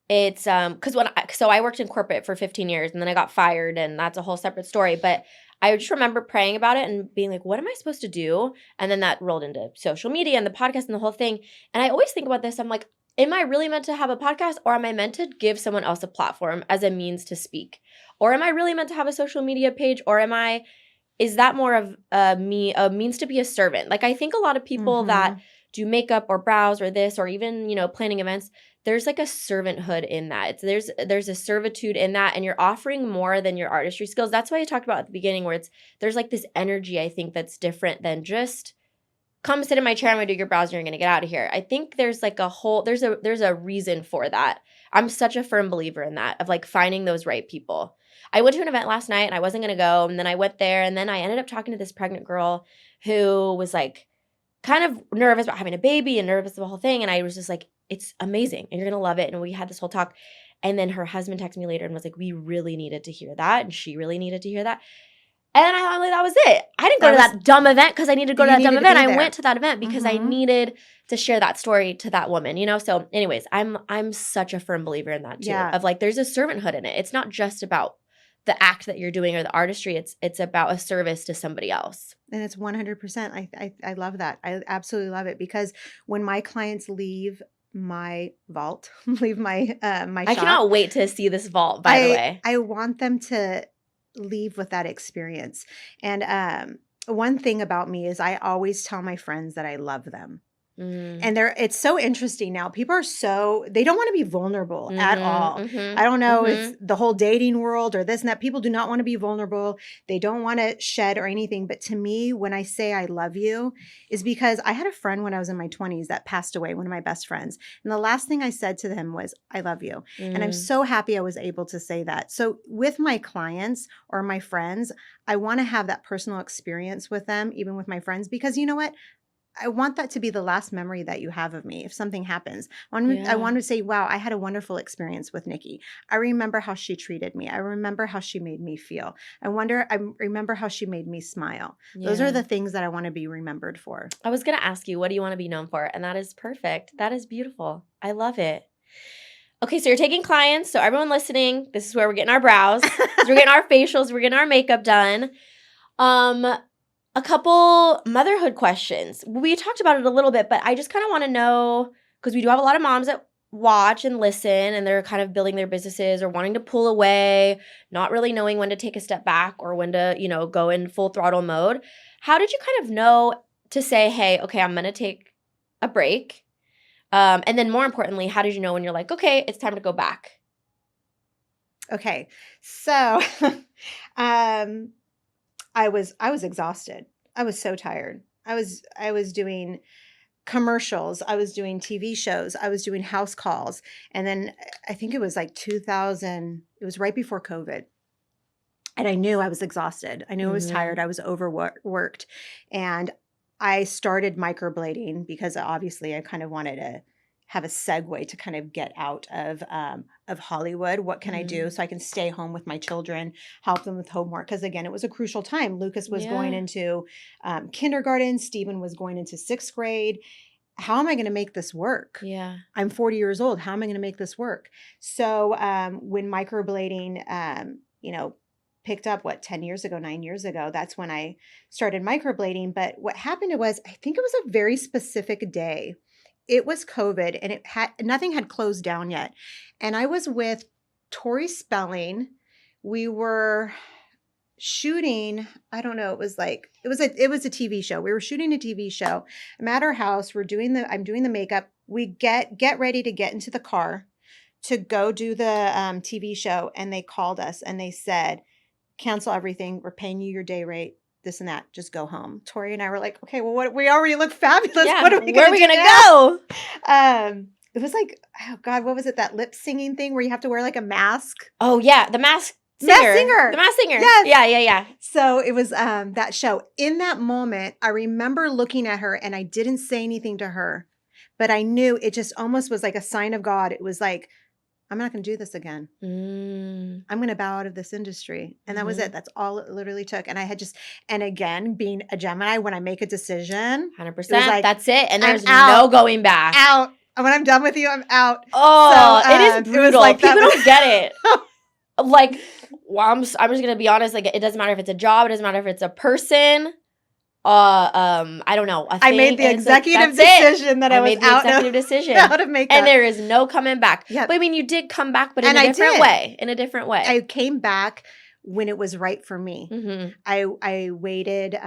because so I worked in corporate for 15 years and then I got fired, and that's a whole separate story. But I just remember praying about it and being like, what am I supposed to do? And then that rolled into social media and the podcast and the whole thing. And I always think about this. I'm like, am I really meant to have a podcast, or am I meant to give someone else a platform as a means to speak? Or am I really meant to have a social media page? Or is that more of a means to be a servant? Like, I think a lot of people that do makeup or brows or this, or even, planning events, there's like a servanthood in that. There's a servitude in that, and you're offering more than your artistry skills. That's why I talked about at the beginning, where there's like this energy, I think, that's different than just come sit in my chair, I'm gonna do your brows, and you're gonna get out of here. I think there's like there's a reason for that. I'm such a firm believer in that, of like finding those right people. I went to an event last night and I wasn't gonna go, and then I went there, and then I ended up talking to this pregnant girl who was like kind of nervous about having a baby and nervous about the whole thing. And I was just like, it's amazing and you're going to love it. And we had this whole talk. And then her husband texted me later and was like, we really needed to hear that. And she really needed to hear that. And I thought, like, that was it. I didn't go to that dumb event because I needed to go to that dumb event. I went to that event because I needed to share that story to that woman, So anyways, I'm such a firm believer in that too. Yeah. Of like, there's a servanthood in it. It's not just about the act that you're doing or the artistry. It's about a service to somebody else. And it's 100%. I love that. I absolutely love it, because when my clients leave my vault, leave my my shop, I cannot wait to see this vault, by the way. I want them to leave with that experience. And one thing about me is I always tell my friends that I love them. And it's so interesting now. People are they don't want to be vulnerable at all. I don't know, it's the whole dating world or this and that. People do not want to be vulnerable. They don't want to shed or anything. But to me, when I say I love you, is because I had a friend when I was in my 20s that passed away, one of my best friends. And the last thing I said to them was, I love you. And I'm so happy I was able to say that. So with my clients or my friends, I want to have that personal experience with them, even with my friends, because you know what? I want that to be the last memory that you have of me if something happens. I want to say, wow, I had a wonderful experience with Niki. I remember how she treated me. I remember how she made me feel. I remember how she made me smile. Yeah. Those are the things that I want to be remembered for. I was going to ask you, what do you want to be known for? And that is perfect. That is beautiful. I love it. Okay, so you're taking clients. So everyone listening, this is where we're getting our brows. We're getting our facials. We're getting our makeup done. A couple motherhood questions. We talked about it a little bit, but I just kind of want to know, because we do have a lot of moms that watch and listen, and they're kind of building their businesses or wanting to pull away, not really knowing when to take a step back or when to, go in full throttle mode. How did you kind of know to say, hey, okay, I'm going to take a break? And then more importantly, how did you know when you're like, okay, it's time to go back? Okay. So, I was exhausted. I was so tired. I was doing commercials. I was doing TV shows. I was doing house calls. And then I think it was like 2000. It was right before COVID. And I knew I was exhausted. I knew I was tired. I was overworked. And I started microblading because obviously I kind of wanted to have a segue to kind of get out of Hollywood. What can I do so I can stay home with my children, help them with homework? Because again, it was a crucial time. Lucas was going into kindergarten. Stephen was going into 6th grade. How am I going to make this work? Yeah. I'm 40 years old. How am I going to make this work? So when microblading, picked up 9 years ago, that's when I started microblading. But what happened was, I think it was a very specific day. It was COVID and nothing had closed down yet. And I was with Tori Spelling. We were shooting, I don't know, it was a TV show. We were shooting a TV show. I'm at our house. I'm doing the makeup. We get ready to get into the car to go do the TV show, and they called us and they said, cancel everything. We're paying you your day rate, this and that. Just go home. Tori and I were like, okay, well, what? We already look fabulous. Yeah. What are we Where are we going to go? It was like, oh God, what was it? That lip singing thing where you have to wear like a mask. Oh yeah, the Masked Singer. Masked Singer. The Masked Singer. Yes. Yeah. So it was that show. In that moment, I remember looking at her and I didn't say anything to her, but I knew it just almost was like a sign of God. It was like, I'm not going to do this again. I'm going to bow out of this industry. And that was it. That's all it literally took. And I had and again, being a Gemini, when I make a decision, 100%. Like, that's it. And there's out, no going back. Out. And when I'm done with you, I'm out. Oh, so, it is brutal. It was like People don't get it. Like, well, I'm just going to be honest. Like, it doesn't matter if it's a job. It doesn't matter if it's a person. I don't know. I made the executive decision that I was out of makeup. And there is no coming back. Yep. But I mean, you did come back, but in a different way. In a different way. I came back when it was right for me. Mm-hmm. I waited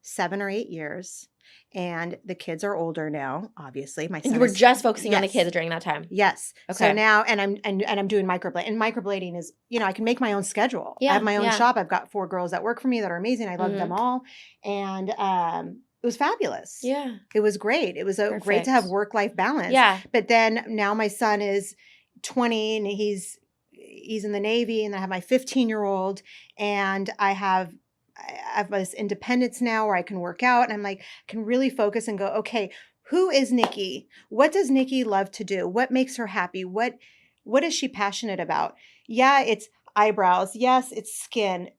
7 or 8 years. And the kids are older now, obviously. My son you were just focusing on the kids during that time. Yes. Okay. So now, and I'm doing microblading. And microblading is, I can make my own schedule. Yeah, I have my own shop. I've got 4 girls that work for me that are amazing. I love them all. And it was fabulous. Yeah. It was great. It was great to have work-life balance. Yeah. But then now my son is 20 and he's in the Navy, and I have my 15-year-old, and I have this independence now where I can work out, and I'm like, can really focus and go, okay, who is Niki? What does Niki love to do? What makes her happy? What is she passionate about? Yeah, it's eyebrows. Yes, it's skin.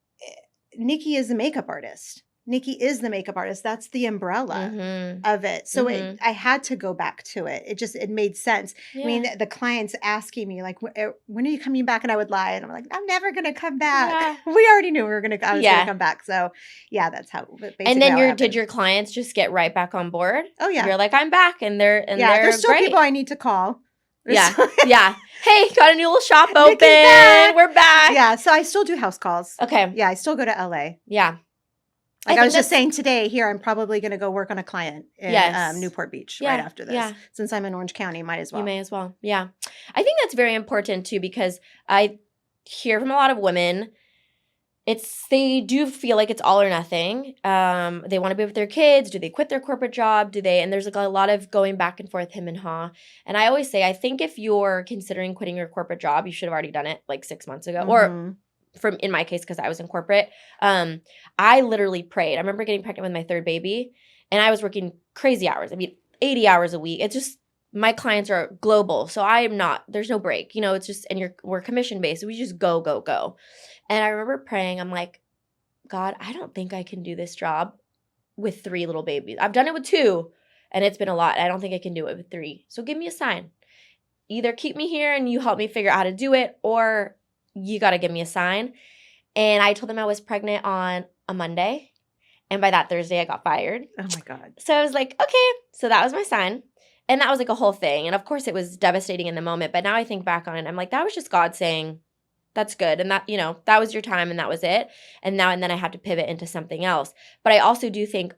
Niki is a makeup artist. Niki is the makeup artist. That's the umbrella of it. So I had to go back to it. It made sense. Yeah. I mean, the clients asking me like, when are you coming back? And I would lie. And I'm like, I'm never going to come back. Yeah. We already knew I was going to come back. So yeah, that's how. And then did your clients just get right back on board? Oh yeah. You're like, I'm back. And there's still great. people I need to call. Yeah. Hey, got a new little shop open. We're back. Yeah. So I still do house calls. Okay. Yeah. I still go to LA. Yeah. Like I was just saying today here, I'm probably going to go work on a client in Newport Beach right after this. Yeah. Since I'm in Orange County, might as well. You may as well. Yeah. I think that's very important too, because I hear from a lot of women, they do feel like it's all or nothing. They want to be with their kids. Do they quit their corporate job? And there's like a lot of going back and forth, him and haw. And I always say, I think if you're considering quitting your corporate job, you should have already done it like 6 months ago. Or in my case, because I was in corporate, I literally prayed. I remember getting pregnant with my 3rd baby, and I was working crazy hours. I mean, 80 hours a week. It's just, my clients are global, so there's no break. It's just, and we're commission based, so we just go. And I remember praying, I'm like, God, I don't think I can do this job with 3 little babies. I've done it with 2, and it's been a lot. I don't think I can do it with 3. So give me a sign. Either keep me here and you help me figure out how to do it, or you got to give me a sign. And I told them I was pregnant on a Monday. And by that Thursday, I got fired. Oh, my God. So I was like, okay. So that was my sign. And that was like a whole thing. And of course, it was devastating in the moment. But now I think back on it, I'm like, that was just God saying, that's good. And that, that was your time and that was it. And then I had to pivot into something else. But I also do think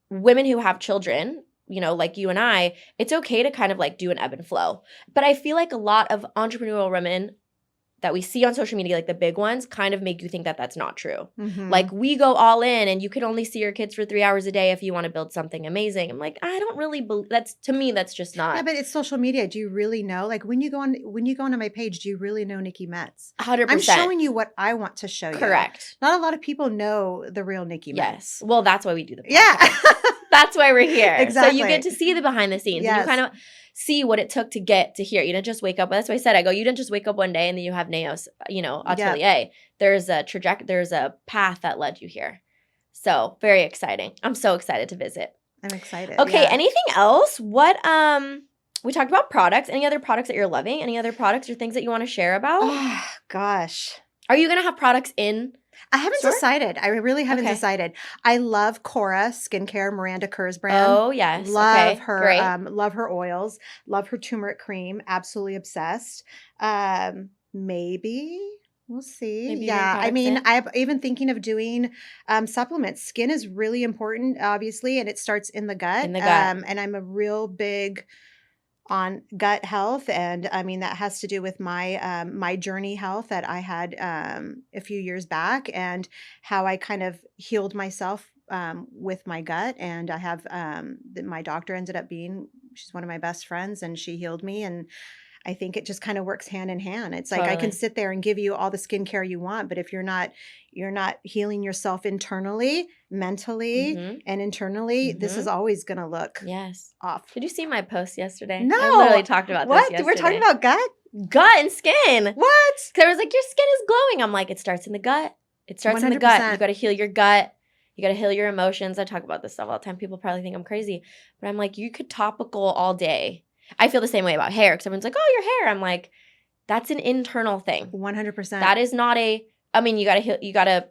women who have children, like you and I, it's okay to kind of like do an ebb and flow. But I feel like a lot of entrepreneurial women that we see on social media, like the big ones, kind of make you think that that's not true. Like, we go all in and you can only see your kids for 3 hours a day if you want to build something amazing. I'm like, I don't really believe to me, that's just not. Yeah, but it's social media. Do you really know? Like, when you go onto my page, do you really know Niki Metz? 100%. I'm showing you what I want to show you. Correct. Not a lot of people know the real Niki Metz. Yes. Well, that's why we do the podcast. Yeah. That's why we're here. Exactly. So you get to see the behind the scenes. Yes. And you kind of see what it took to get to here. You didn't just wake up. That's why I said, you didn't just wake up one day and then you have NEOS, Atelier. Yeah. There's a path that led you here. So very exciting. I'm so excited to visit. I'm excited. Okay. Yeah. Anything else? What, we talked about products. Any other products that you're loving? Any other products or things that you want to share about? Oh, gosh. Are you going to have products in? I haven't decided. I really haven't decided. I love Cora Skincare, Miranda Kerr's brand. Oh, yes. Love her. Great. Love her oils. Love her turmeric cream. Absolutely obsessed. Maybe. We'll see. Maybe yeah. I mean, I'm even thinking of doing supplements. Skin is really important, obviously, and it starts in the gut. And I'm a real big on gut health, and I mean that has to do with my my journey health that I had a few years back, and how I kind of healed myself with my gut. And I have my doctor ended up being, she's one of my best friends, and she healed me. And I think it just kind of works hand in hand. It's like I can Totally. sit there and give you all the skincare you want, but if you're not healing yourself internally, mentally, Mm-hmm. and internally, this is always going to look Yes. off. Did you see my post yesterday? No. I literally talked about What? this yesterday. We're talking about gut? gut and skin. What? Because I was like, your skin is glowing. I'm like, it starts in the gut. It starts in the gut. 100%. You got to heal your gut. You got to heal your emotions. I talk about this stuff all the time. People probably think I'm crazy. But I'm like, you could topical all day. I feel the same way about hair. Because everyone's like, oh, your hair. I'm like, that's an internal thing. 100%. That is not a, I mean, you got to,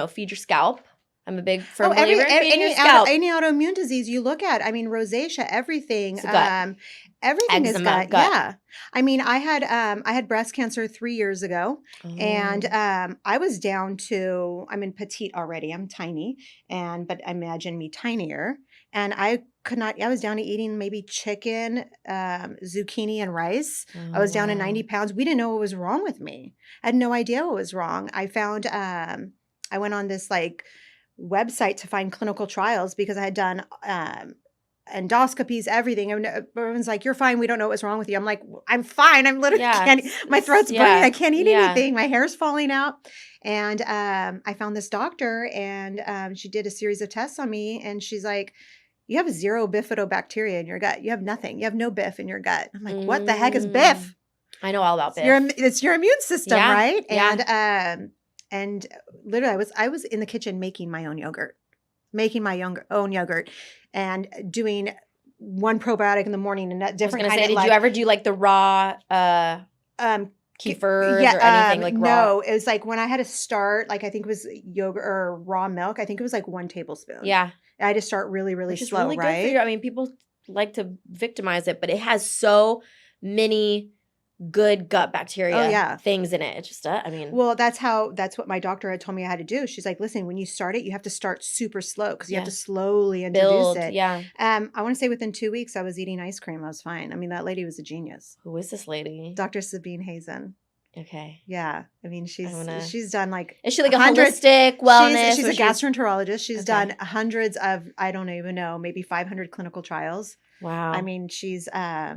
feed your scalp. I'm a big firm believer in feeding your scalp. Any autoimmune disease you look at, I mean, rosacea, everything, gut. everything is Eczema, gut. gut. Yeah. I mean, I had breast cancer 3 years ago, and I was down to, I'm in petite already. I'm tiny, but imagine me tinier. And I was down to eating maybe chicken, zucchini, and rice. I was down to 90 pounds. We didn't know what was wrong with me. I had no idea what was wrong. I found, I went on this like website to find clinical trials because I had done endoscopies, everything. And everyone's like, you're fine. We don't know what's wrong with you. I'm like, I'm fine. I'm literally can't, my throat's burning. I can't eat anything. My hair's falling out. And I found this doctor, and she did a series of tests on me, and she's like, you have 0 bifidobacteria in your gut. You have nothing. You have no BIF in your gut. I'm like, what the heck is BIF? I know all about BIF. It's your immune system, right? Yeah. And literally I was in the kitchen making my own yogurt, own yogurt, and doing one probiotic in the morning and that different kind of. Did you ever do like the raw kefirs or anything like raw? No, it was like when I had to start, like I think it was yogurt or raw milk. I think it was like 1 tablespoon. Yeah. I had to start really, really slow, really right? Good for you. I mean, people like to victimize it, but it has so many good gut bacteria things in it. It's just, well, that's what my doctor had told me I had to do. She's like, listen, when you start it, you have to start super slow because you have to slowly introduce it. Yeah. I want to say within 2 weeks, I was eating ice cream. I was fine. I mean, that lady was a genius. Who is this lady? Dr. Sabine Hazen. Okay. Yeah. I mean, she's done like. Is she like a holistic wellness? She's a gastroenterologist. She's done hundreds of, I don't even know, maybe 500 clinical trials. Wow. I mean, she's a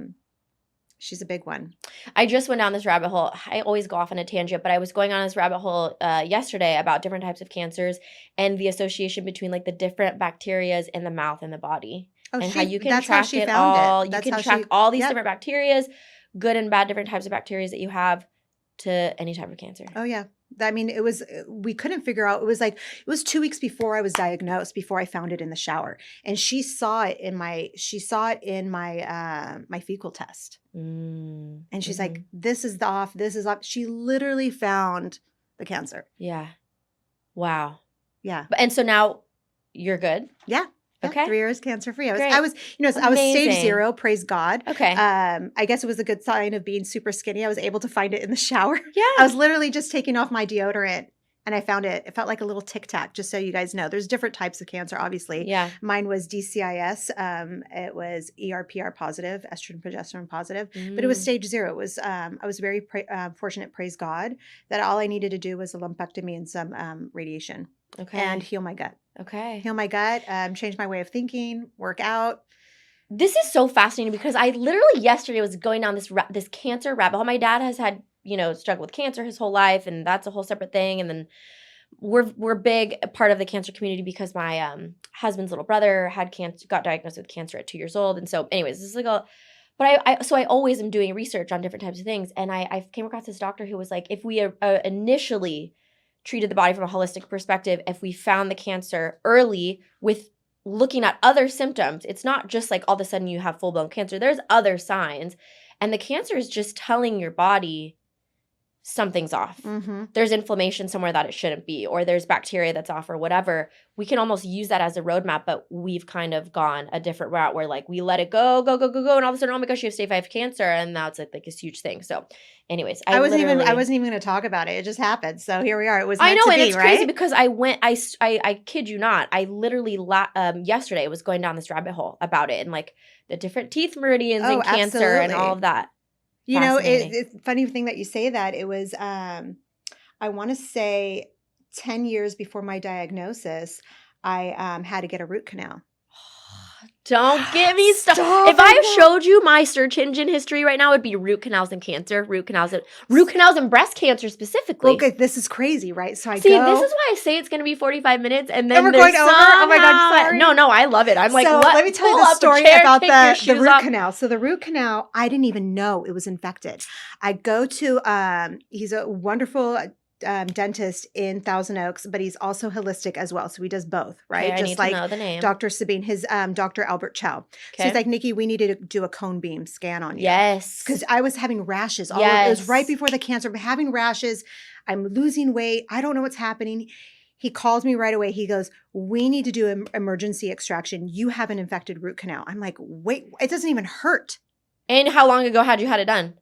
big one. I just went down this rabbit hole. I always go off on a tangent, but I was going on this rabbit hole yesterday about different types of cancers and the association between like the different bacterias in the mouth and the body. And how you can track it all. You can track all these different bacterias, good and bad different types of bacteria that you have to any type of cancer. Oh, yeah. I mean, we couldn't figure out, it was 2 weeks before I was diagnosed, before I found it in the shower. And she saw it in my fecal test. And she's like, this is off. She literally found the cancer. Yeah. Wow. Yeah. And so now you're good? Yeah. Okay. 3 years cancer free. I was stage 0, praise God. Okay. I guess it was a good sign of being super skinny. I was able to find it in the shower. Yeah. I was literally just taking off my deodorant and I found it. It felt like a little Tic Tac, just so you guys know. There's different types of cancer, obviously. Yeah. Mine was DCIS. It was ER/PR positive, estrogen progesterone positive, but it was stage 0. It was I was very fortunate, praise God, that all I needed to do was a lumpectomy and some radiation. Okay. And heal my gut. Okay. Heal my gut, change my way of thinking, work out. This is so fascinating because I literally yesterday was going down this cancer rabbit hole. My dad has had, struggled with cancer his whole life, and that's a whole separate thing. And then we're big part of the cancer community because my husband's little brother had cancer, got diagnosed with cancer at 2 years old. And so anyways, this is like I always am doing research on different types of things. And I came across this doctor who was like, if we initially treated the body from a holistic perspective, if we found the cancer early with looking at other symptoms, it's not just like all of a sudden you have full-blown cancer. There's other signs. And the cancer is just telling your body something's off. Mm-hmm. There's inflammation somewhere that it shouldn't be, or there's bacteria that's off or whatever. We can almost use that as a roadmap, but we've kind of gone a different route where like we let it go, and all of a sudden, oh my gosh, you have stage 5 cancer, and now it's like this huge thing. So anyways, I wasn't even going to talk about it. It just happened. So here we are. It was I meant know, to and be, it's right? crazy because I kid you not, I literally yesterday was going down this rabbit hole about it and like the different teeth meridians and cancer and all of that. You know, it's funny thing that you say that. It was, I want to say 10 years before my diagnosis, I had to get a root canal. Don't get me started. If I showed you my search engine history right now, it'd be root canals and cancer, root canals and breast cancer specifically. Okay, this is crazy, right? So this is why I say it's going to be 45 minutes, and then we're going over. Oh my God, sorry. No, I love it. I'm like, so what? Let me tell you the story about the root canal. So the root canal, I didn't even know it was infected. I go to he's a wonderful dentist in Thousand Oaks, but he's also holistic as well. So he does both, right? Okay, just I like need to know the name. Dr. Sabine, his Dr. Albert Chow. Okay. So he's like, Niki, we need to do a cone beam scan on you. Yes. Because I was having rashes. It was right before the cancer. I'm having rashes. I'm losing weight. I don't know what's happening. He calls me right away. He goes, we need to do an emergency extraction. You have an infected root canal. I'm like, wait, it doesn't even hurt. And how long ago had you had it done?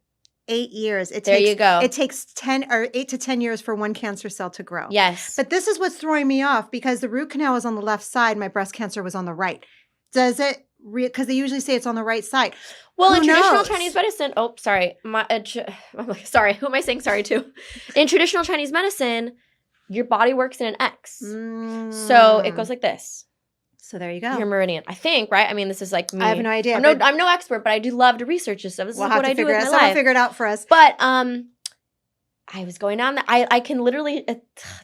8 years. You go. It takes 8 to 10 years for one cancer cell to grow. Yes. But this is what's throwing me off because the root canal was on the left side. My breast cancer was on the right. Does it? Because they usually say it's on the right side. Well, in traditional Chinese medicine, sorry. I'm like, sorry. Who am I saying sorry to? In traditional Chinese medicine, your body works in an X. So it goes like this. So there you go. Your meridian, I think, right? I mean, this is like me. I have no idea. I'm no expert, but I do love to research this stuff. This is what I do with my life. Someone figure it out for us. But I was going down that. I can literally.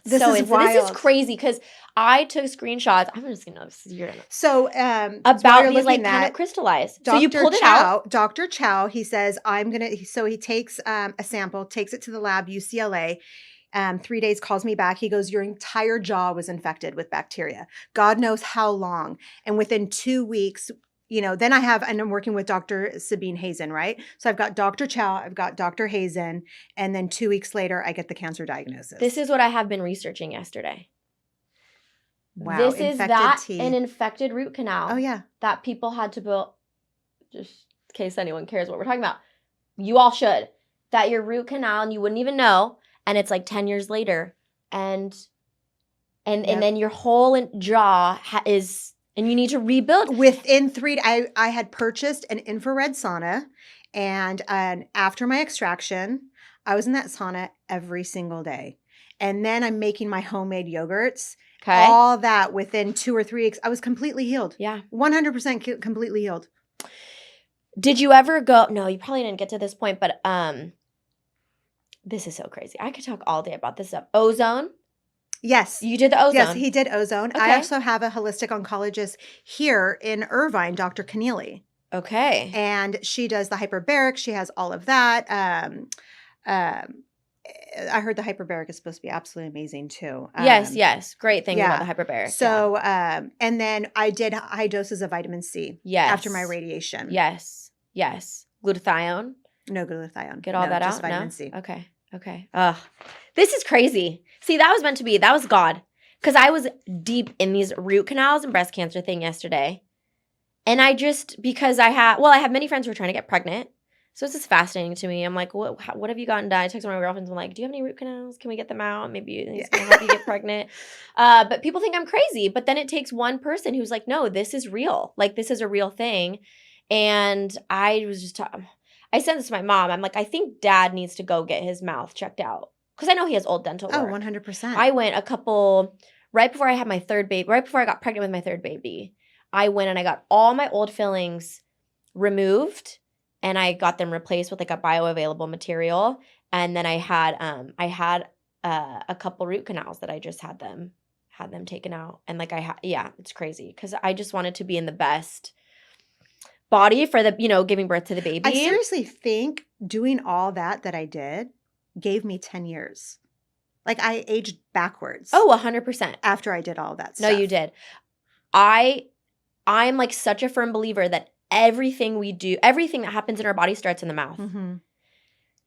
This is crazy because I took screenshots. I'm just gonna know this is your. So about these like kind of crystallized. So you pulled it out. Dr. Chow, he says I'm gonna. So he takes a sample, takes it to the lab, UCLA. 3 days, calls me back. He goes, your entire jaw was infected with bacteria. God knows how long. And within 2 weeks, then I'm working with Dr. Sabine Hazen, right? So I've got Dr. Chow, I've got Dr. Hazen, and then 2 weeks later, I get the cancer diagnosis. This is what I have been researching yesterday. Wow. This is an infected root canal. Oh, yeah. That people had to build, just in case anyone cares what we're talking about. You all should. That your root canal, and you wouldn't even know. And it's like 10 years later, and then your whole jaw is, and you need to rebuild. Within 3 days, I had purchased an infrared sauna, and after my extraction, I was in that sauna every single day. And then I'm making my homemade yogurts. Okay. All that within 2 or 3 weeks, I was completely healed. Yeah. 100% completely healed. Did you ever go, no, you probably didn't get to this point, but this is so crazy. I could talk all day about this stuff. Ozone? Yes. You did the ozone? Yes, he did ozone. Okay. I also have a holistic oncologist here in Irvine, Dr. Keneally. Okay. And she does the hyperbaric. She has all of that. I heard the hyperbaric is supposed to be absolutely amazing too. Yes. Great thing about the hyperbaric. So, and then I did high doses of vitamin C after my radiation. Yes. Glutathione? No glutathione. Get all that just out? Vitamin No? C. Okay. Ugh. This is crazy. See, that was meant to be. That was God. Because I was deep in these root canals and breast cancer thing yesterday. And I have many friends who are trying to get pregnant. So it's just fascinating to me. I'm like, what have you gotten done? I text one of my girlfriends. I'm like, do you have any root canals? Can we get them out? Maybe it's going to help you get pregnant. But people think I'm crazy. But then it takes one person who's like, no, this is real. Like, this is a real thing. And I was just I sent this to my mom. I'm like, I think Dad needs to go get his mouth checked out. Because I know he has old dental work. Oh, 100%. I went right before I had my third baby, right before I got pregnant with my third baby, I went and I got all my old fillings removed and I got them replaced with like a bioavailable material. And then I had a couple root canals that I just had them taken out. And like it's crazy because I just wanted to be in the best body for the, giving birth to the baby. I seriously think doing all that I did gave me 10 years. Like I aged backwards. Oh, 100%. After I did all that stuff. No, you did. I'm like such a firm believer that everything we do, everything that happens in our body starts in the mouth. Mm-hmm.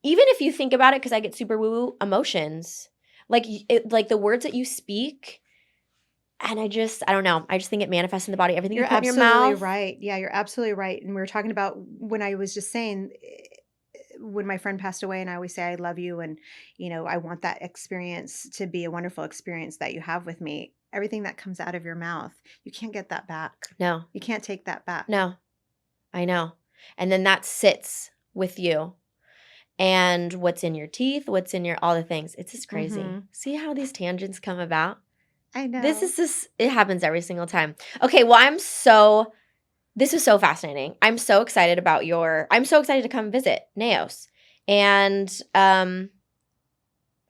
even if you think about it, because I get super woo-woo, emotions. Like the words that you speak, and I don't know. I just think it manifests in the body. Everything You're you put in your absolutely mouth. right. Yeah, you're absolutely right. And we were talking about when I was just saying when my friend passed away, and I always say I love you, and I want that experience to be a wonderful experience that you have with me. Everything that comes out of your mouth, you can't get that back. No. You can't take that back. No. I know. And then that sits with you. And what's in your teeth, what's in your all the things. It's just crazy. Mm-hmm. See how these tangents come about? I know. It happens every single time. Okay, well, this was so fascinating. I'm so excited to come visit NEOS. And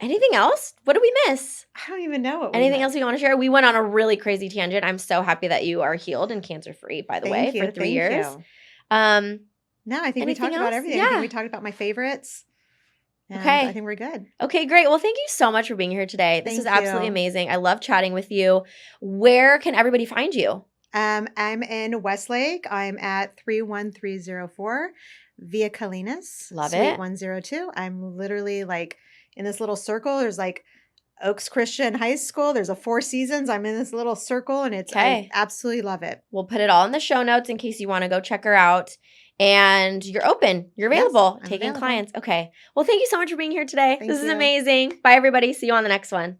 anything else? What did we miss? I don't even know what Anything else you want to share? We went on a really crazy tangent. I'm so happy that you are healed and cancer-free, by the way, for 3 years. No, I think we talked about everything. Yeah. I think we talked about my favorites. And okay. I think we're good. Okay, great. Well, thank you so much for being here today. This is absolutely you. amazing. I love chatting with you. Where can everybody find you? I'm in Westlake. I'm at 31304 Via Calinas. Love Suite it. 102. I'm literally like in this little circle. There's like Oaks Christian High School. There's a Four Seasons. I'm in this little circle, and I absolutely love it. We'll put it all in the show notes in case you want to go check her out. And you're open. You're available. Yes, taking available. clients. Okay. Well, thank you so much for being here today. Thank This is you. amazing. Bye, everybody. See you on the next one.